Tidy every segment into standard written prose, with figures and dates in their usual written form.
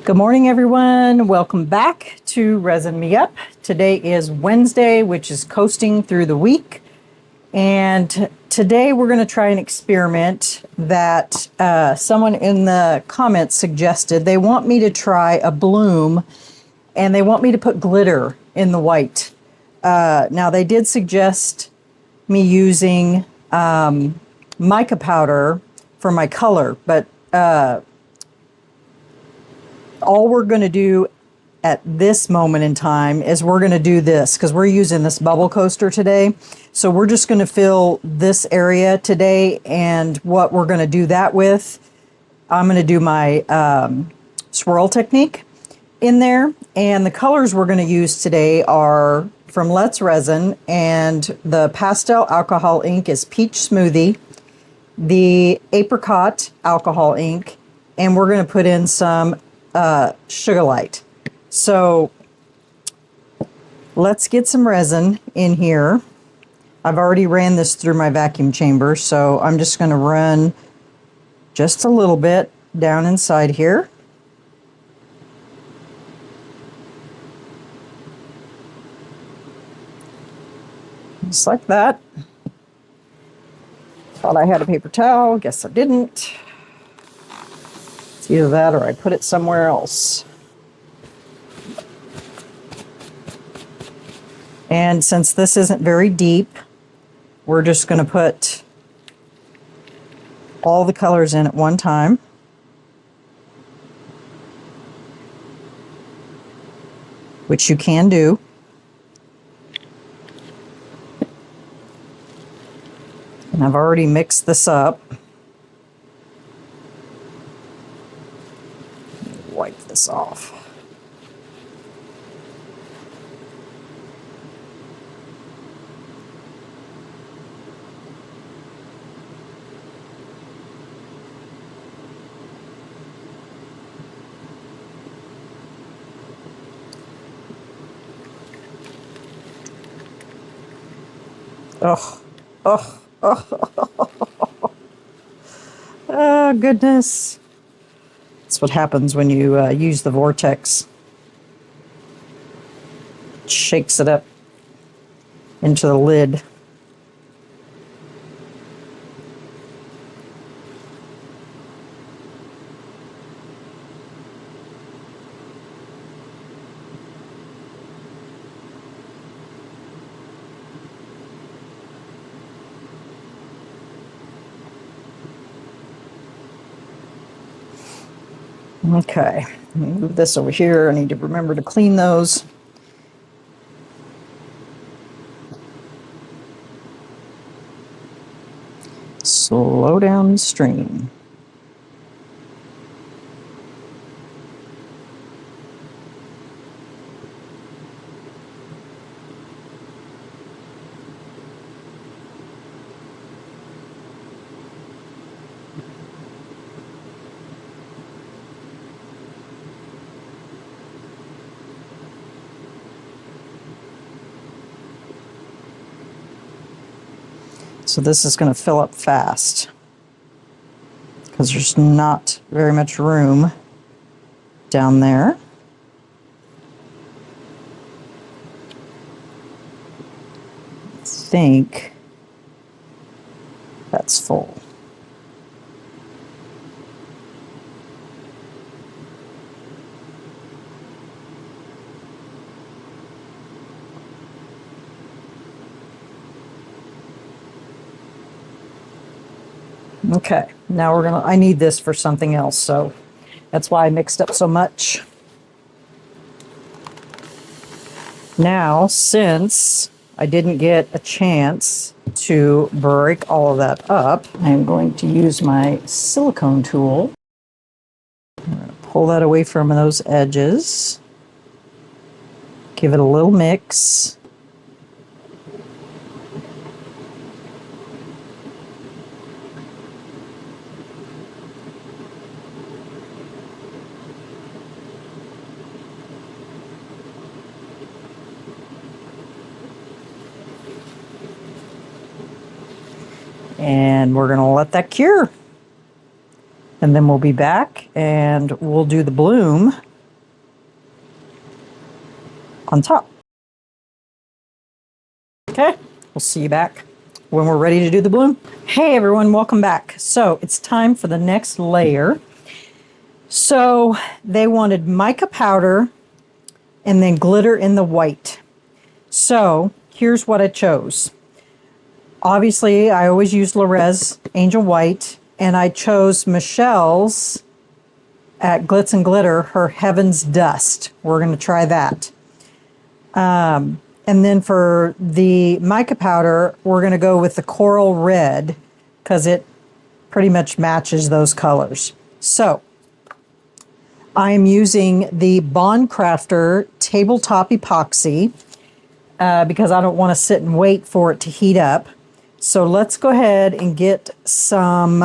Good morning, everyone. Welcome back to Resin Me Up. Today is Wednesday, which is coasting through the week. And today we're going to try an experiment that someone in the comments suggested. They want me to try a bloom and they want me to put glitter in the white. Now, they did suggest me using mica powder for my color, but all we're going to do at this moment in time is we're going to do this because we're using this bubble coaster today. So we're just going to fill this area today, and what we're going to do that with, I'm going to do my swirl technique in there. And the colors we're going to use today are from Let's Resin, and the pastel alcohol ink is Peach Smoothie, the apricot alcohol ink, and we're going to put in some Sugar Light. So let's get some resin in here. I've already ran this through my vacuum chamber, so I'm just going to run just a little bit down inside here. Just like that. Thought I had a paper towel, guess I didn't. It's either that or I put it somewhere else. And since this isn't very deep, we're just going to put all the colors in at one time. Which you can do. And I've already mixed this up. Wipe this off. Oh, oh, oh, oh, goodness. That's what happens when you use the vortex. It shakes it up into the lid. Okay, move this over here. I need to remember to clean those. Slow down the stream. So this is going to fill up fast because there's not very much room down there. I think that's full. Okay, now I need this for something else, so that's why I mixed up so much. Now, since I didn't get a chance to break all of that up, I'm going to use my silicone tool. I'm going to pull that away from those edges. Give it a little mix. And we're going to let that cure. And then we'll be back and we'll do the bloom on top. Okay, we'll see you back when we're ready to do the bloom. Hey everyone, welcome back. So it's time for the next layer. So they wanted mica powder and then glitter in the white. So here's what I chose. Obviously, I always use Lorez Angel White, and I chose Michelle's at Glitz and Glitter, her Heaven's Dust. We're going to try that. And then for the mica powder, we're going to go with the Coral Red because it pretty much matches those colors. So I'm using the Bond Crafter Tabletop Epoxy because I don't want to sit and wait for it to heat up. So let's go ahead and get some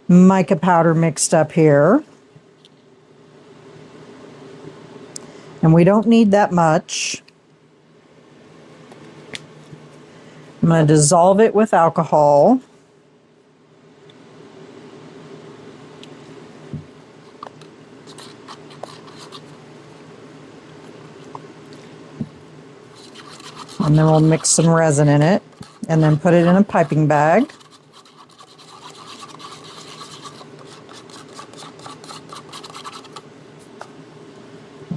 mica powder mixed up here. And we don't need that much. I'm going to dissolve it with alcohol. And then we'll mix some resin in it and then put it in a piping bag.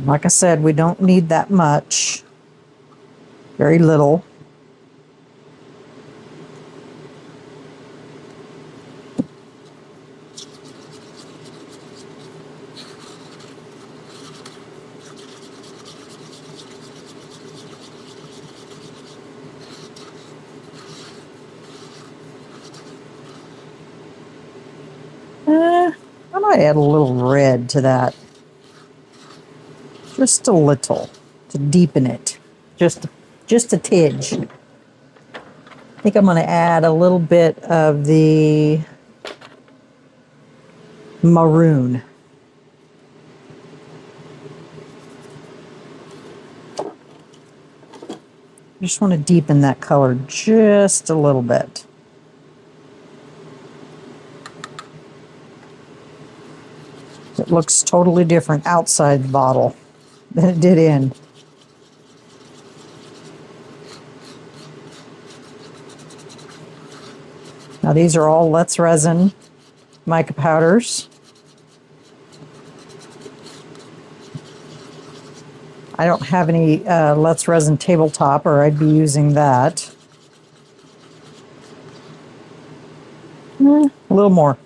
Like I said, we don't need that much. Very little. I might add a little red to that. Just a little to deepen it. Just a tidge. I think I'm going to add a little bit of the maroon. Just want to deepen that color just a little bit. It looks totally different outside the bottle than it did in. Now these are all Let's Resin mica powders. I don't have any Let's Resin tabletop, or I'd be using that. A little more.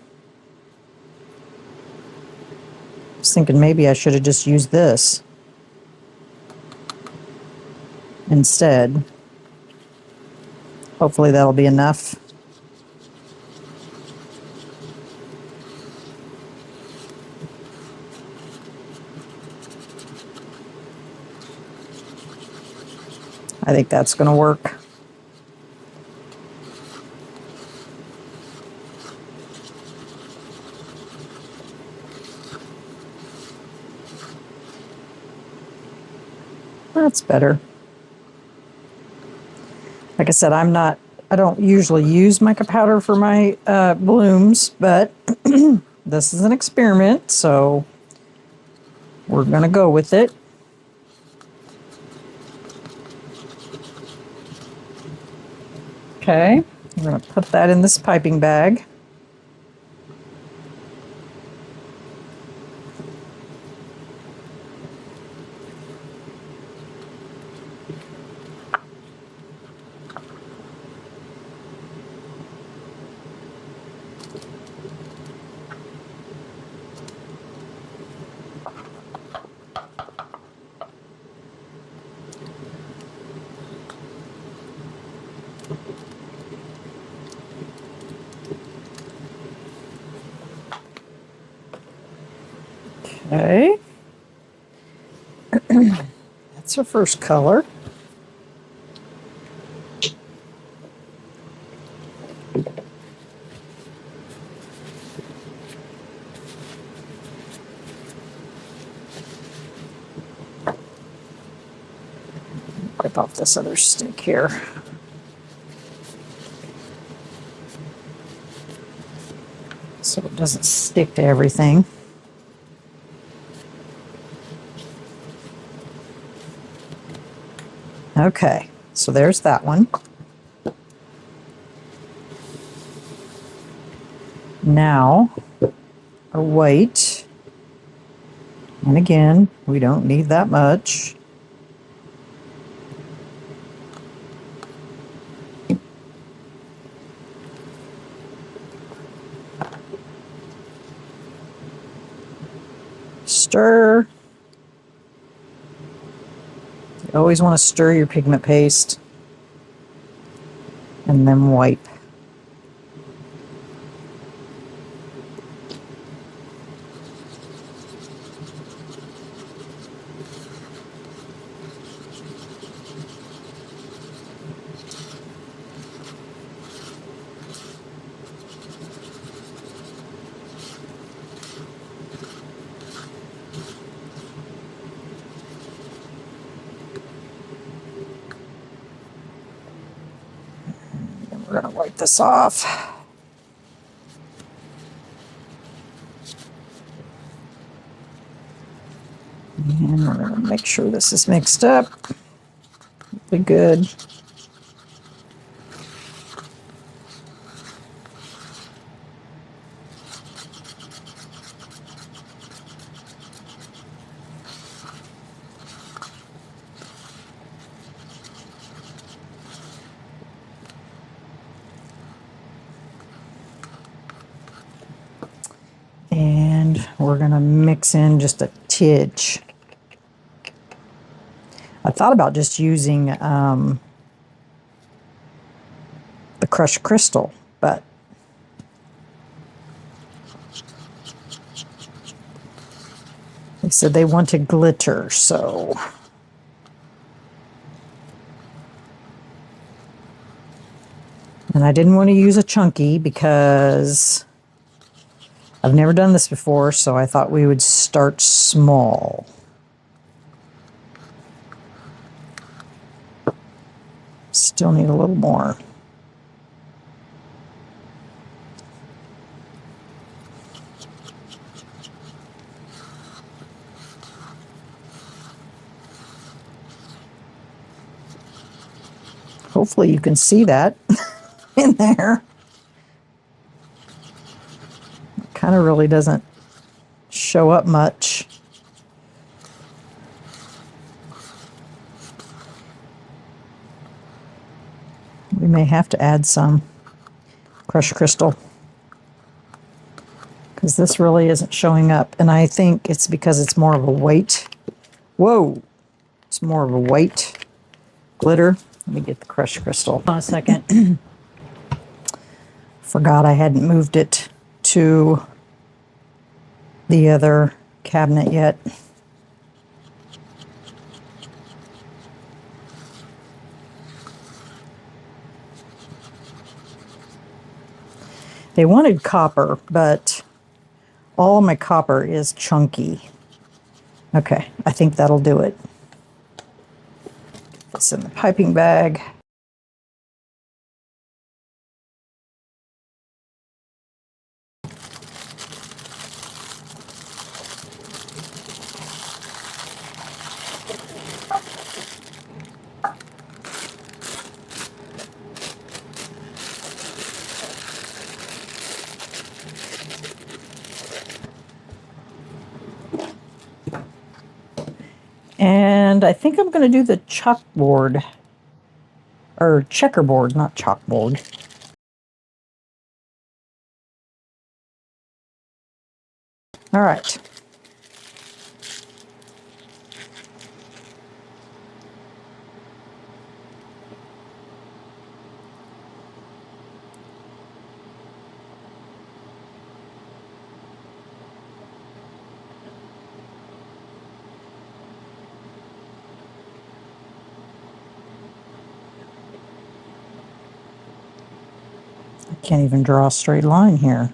I was thinking maybe I should have just used this instead. Hopefully that'll be enough. I think that's going to work. That's better. Like I said, I don't usually use mica powder for my blooms, but this is an experiment, so we're going to go with it. Okay, I'm going to put that in this piping bag. Okay. That's our first color. Rip off this other stick here. So it doesn't stick to everything. Okay, so there's that one. Now, our white, and again, we don't need that much. Stir. You always want to stir your pigment paste and then wipe. And we're going to wipe this off. And we're going to make sure this is mixed up. Be good. And we're going to mix in just a tidge. I thought about just using the crushed crystal, but they said they wanted glitter, so. And I didn't want to use a chunky because I've never done this before, so I thought we would start small. Still need a little more. Hopefully you can see that in there. It kind of really doesn't show up much. We may have to add some crushed crystal because this really isn't showing up. And I think it's because it's more of a white. Whoa! It's more of a white glitter. Let me get the crushed crystal. Hold on a second. Forgot I hadn't moved it to the other cabinet yet. They wanted copper, but all my copper is chunky. Okay, I think that'll do it. Put this in the piping bag. And I think I'm going to do the chalkboard, or checkerboard, not chalkboard. All right. I can't even draw a straight line here.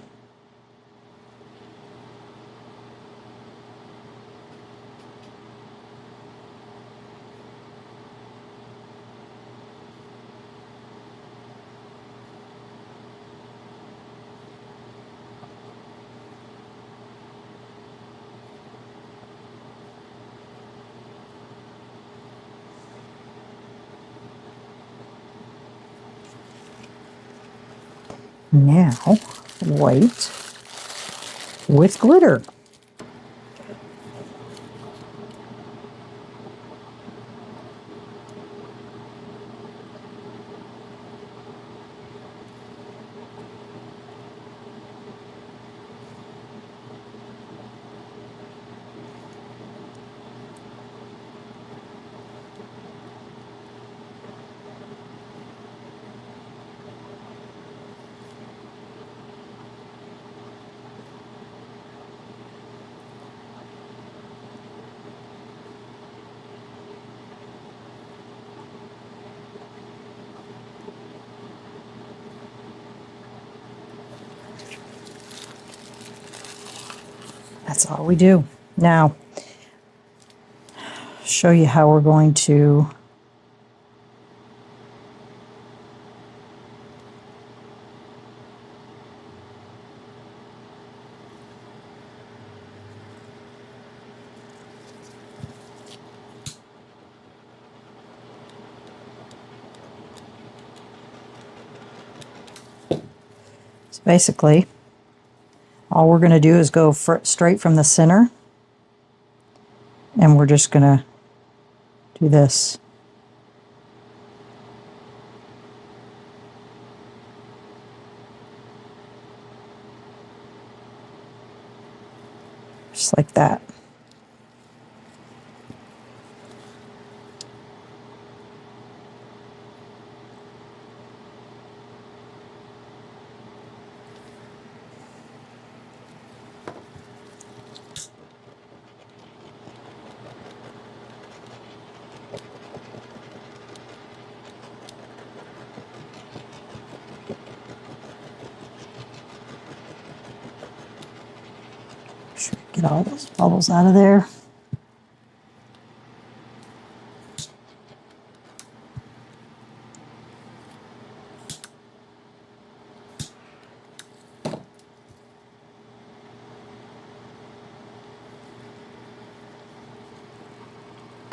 Now, white with glitter. That's all we do. Now, show you how we're going to so basically all we're going to do is go straight from the center, and we're just going to do this. Just like that. Get all those bubbles out of there.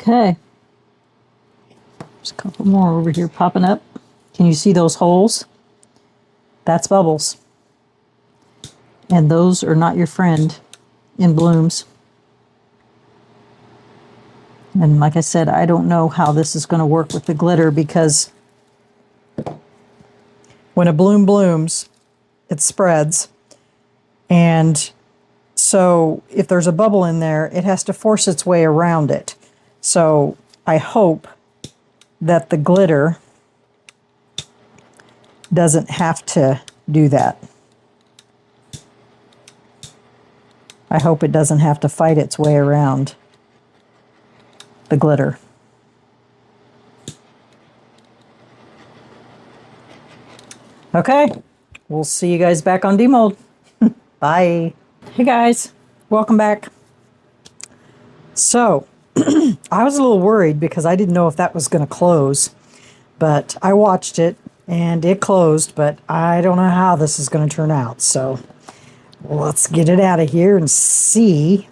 Okay. There's a couple more over here popping up. Can you see those holes? That's bubbles. And those are not your friend in blooms. And like I said, I don't know how this is going to work with the glitter, because when a bloom blooms, it spreads. And so if there's a bubble in there, it has to force its way around it. So I hope that the glitter doesn't have to do that. I hope it doesn't have to fight its way around the glitter. Okay, we'll see you guys back on Demold. Bye. Hey guys, welcome back. So, I was a little worried because I didn't know if that was going to close, but I watched it and it closed, but I don't know how this is going to turn out. So, let's get it out of here and see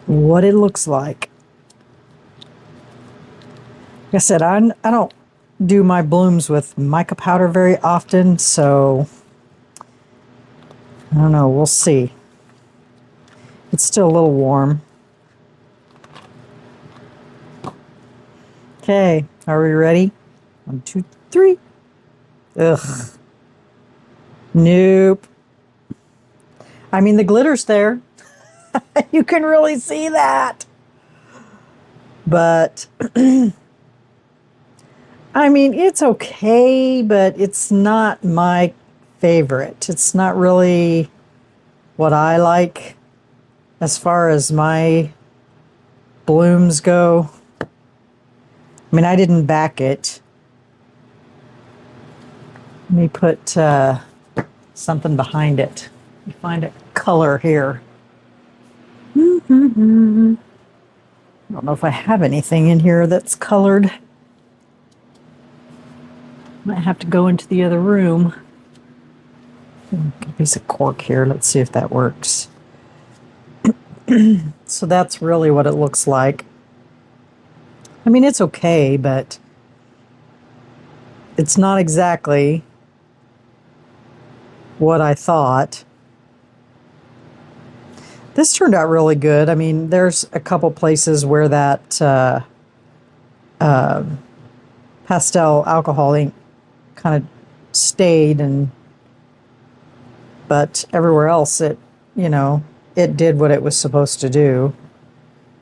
what it looks like. Like I said, I don't do my blooms with mica powder very often, so I don't know. We'll see. It's still a little warm. Okay, are we ready? 1, 2, 3. Ugh. Nope. I mean, the glitter's there. You can really see that. But, I mean, it's okay, but it's not my favorite. It's not really what I like as far as my blooms go. I mean, I didn't back it. Let me put something behind it. Let me find a color here. I don't know if I have anything in here that's colored. Might have to go into the other room. A piece of cork here. Let's see if that works. So that's really what it looks like. I mean, it's okay, but it's not exactly what I thought. This turned out really good. I mean, there's a couple places where that pastel alcohol ink kind of stayed, but everywhere else it, it did what it was supposed to do.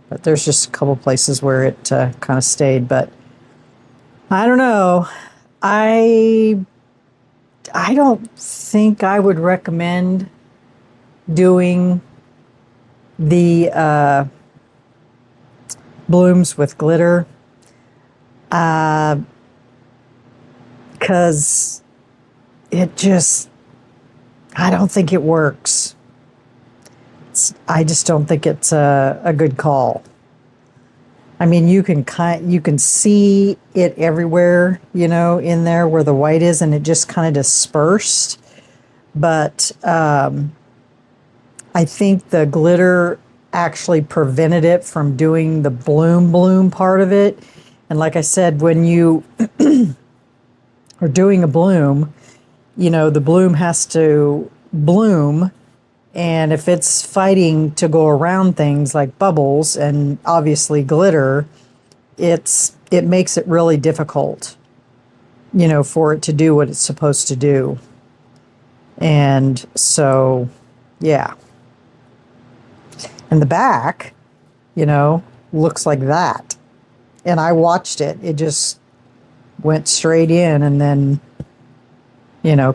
But there's just a couple places where it kind of stayed. But I don't know. I don't think I would recommend doing the blooms with glitter, because it just, I don't think it works. I just don't think it's a good call. I mean, you can see it everywhere, in there where the white is, and it just kind of dispersed. But I think the glitter actually prevented it from doing the bloom part of it. And like I said, when you are doing a bloom, the bloom has to bloom. And if it's fighting to go around things like bubbles and obviously glitter, it makes it really difficult, for it to do what it's supposed to do. And so, yeah. And the back, looks like that. And I watched it. It just went straight in and then,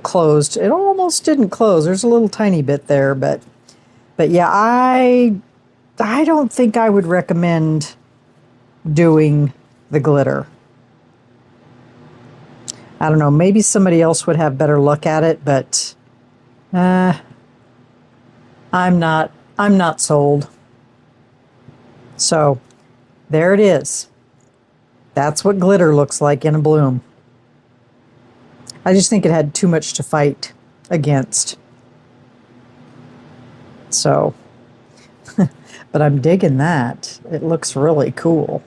closed. It almost didn't close. There's a little tiny bit there, but yeah, I don't think I would recommend doing the glitter. I don't know. Maybe somebody else would have better luck at it, but I'm not sold. So there it is. That's what glitter looks like in a bloom. I just think it had too much to fight against. So, but I'm digging that. It looks really cool.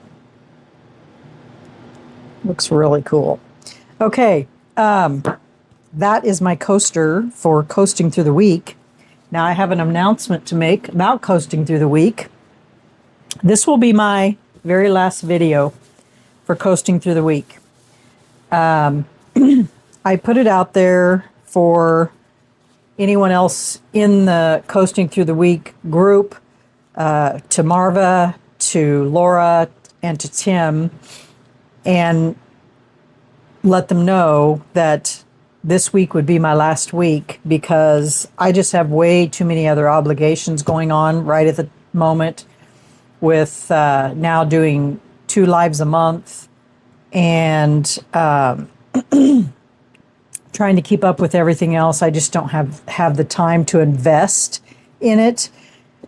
Looks really cool. Okay, that is my coaster for coasting through the week. Now I have an announcement to make about coasting through the week. This will be my very last video for coasting through the week. I put it out there for anyone else in the Coasting Through the Week group, to Marva, to Laura, and to Tim, and let them know that this week would be my last week because I just have way too many other obligations going on right at the moment with now doing 2 lives a month and trying to keep up with everything else. I just don't have the time to invest in it.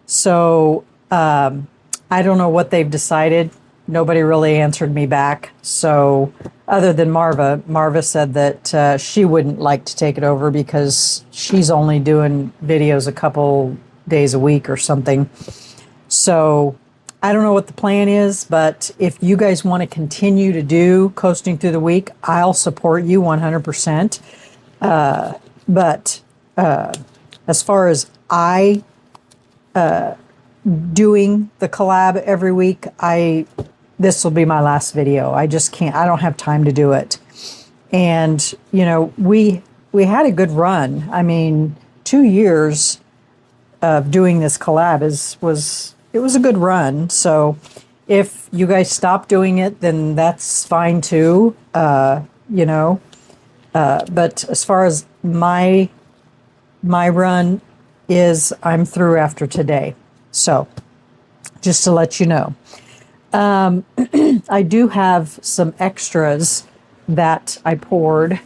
So I don't know what they've decided. Nobody really answered me back. So other than Marva said that she wouldn't like to take it over because she's only doing videos a couple days a week or something. So I don't know what the plan is, but if you guys want to continue to do Coasting Through the Week, I'll support you 100%. But as far as doing the collab every week, this will be my last video. I just can't, I don't have time to do it. And, we had a good run. I mean, 2 years of doing this collab it was a good run. So if you guys stop doing it, then that's fine too. But as far as my run is, I'm through after today. So just to let you know. I do have some extras that I poured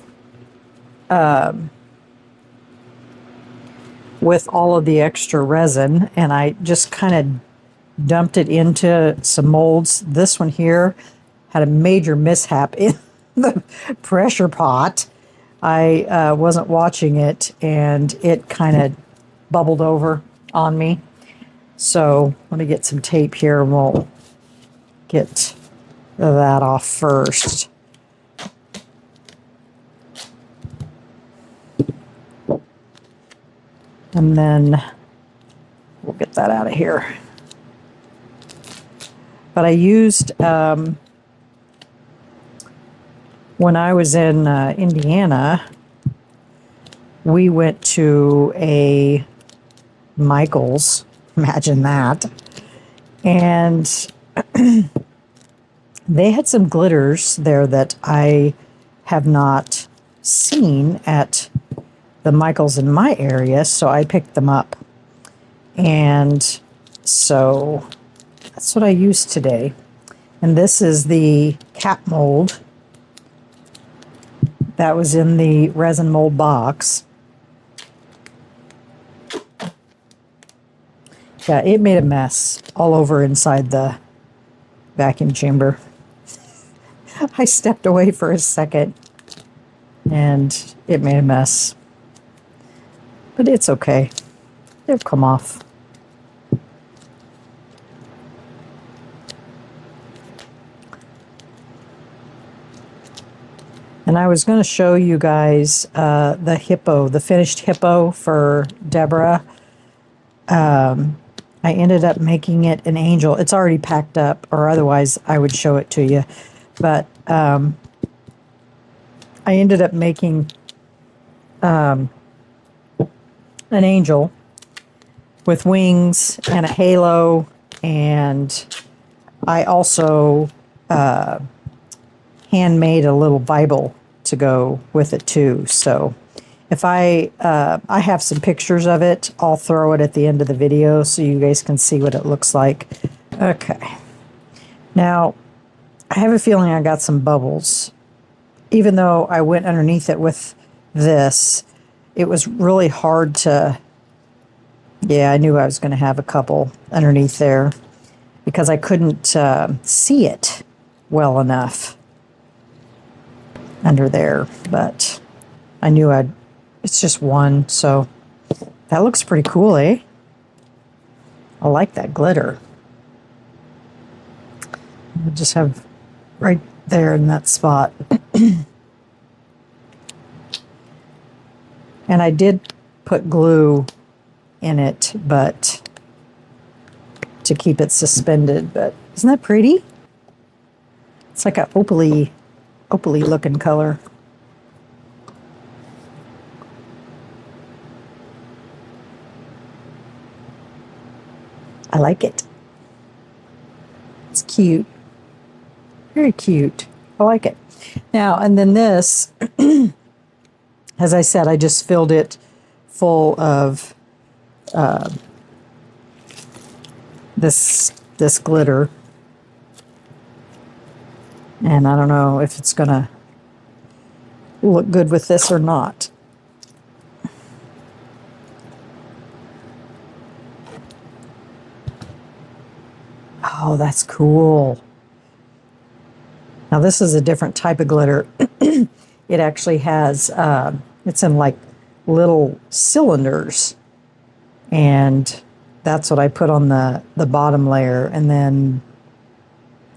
with all of the extra resin, and I just kind of dumped it into some molds. This one here had a major mishap in the pressure pot. I wasn't watching it, and it kind of bubbled over on me. So let me get some tape here, and we'll get that off first. And then we'll get that out of here. But I used, when I was in Indiana, we went to a Michael's, imagine that, and they had some glitters there that I have not seen at the Michael's in my area, so I picked them up. And so that's what I used today. And this is the cap mold that was in the resin mold box. Yeah, it made a mess all over inside the vacuum chamber. I stepped away for a second and it made a mess. But it's okay. It'll come off. And I was going to show you guys the hippo, the finished hippo for Deborah. I ended up making it an angel. It's already packed up, or otherwise I would show it to you. But I ended up making an angel with wings and a halo, and I also handmade a little Bible to go with it too. So if I have some pictures of it, I'll throw it at the end of the video so you guys can see what it looks like. Okay. Now, I have a feeling I got some bubbles. Even though I went underneath it with this, it was really hard to, yeah, I knew I was going to have a couple underneath there because I couldn't see it well enough under there, but I knew it's just one, so that looks pretty cool, eh? I like that glitter. I just have right there in that spot. And I did put glue in it, but to keep it suspended, but isn't that pretty? It's like a opally looking color. I like it. It's cute. Very cute. I like it. Now, and then this, as I said, I just filled it full of this glitter. And I don't know if it's going to look good with this or not. Oh, that's cool. Now this is a different type of glitter. It actually has, it's in like little cylinders. And that's what I put on the bottom layer. And then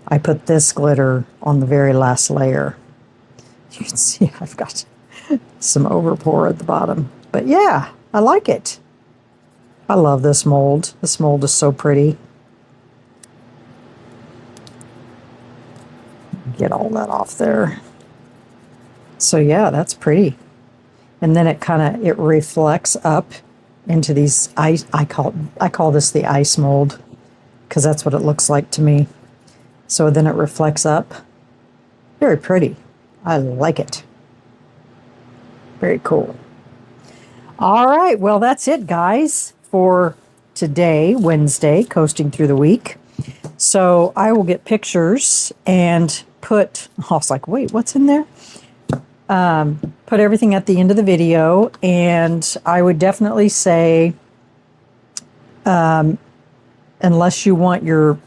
I put this glitter on the very last layer. You can see I've got some overpour at the bottom. But yeah, I like it. I love this mold. This mold is so pretty. Get all that off there. So yeah, that's pretty. And then it reflects up into these ice. I call this the ice mold because that's what it looks like to me. So then it reflects up. Very pretty. I like it. Very cool. All right, well that's it, guys, for today, Wednesday, coasting through the week. So I will get pictures and put, I was like, wait, what's in there? Put everything at the end of the video, and I would definitely say, unless you want your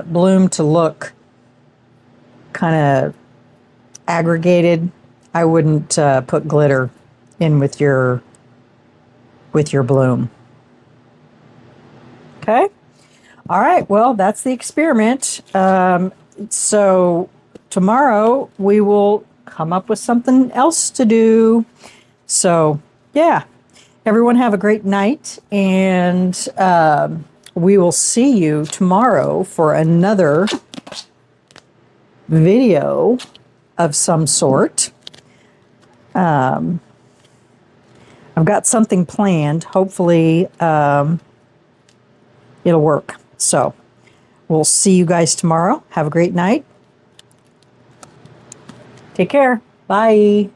bloom to look kind of aggregated, I wouldn't put glitter in with your bloom. Okay? All right, well, that's the experiment. So tomorrow we will come up with something else to do. So, yeah. Everyone have a great night, and we will see you tomorrow for another video of some sort. I've got something planned. Hopefully, it'll work. So we'll see you guys tomorrow. Have a great night. Take care. Bye.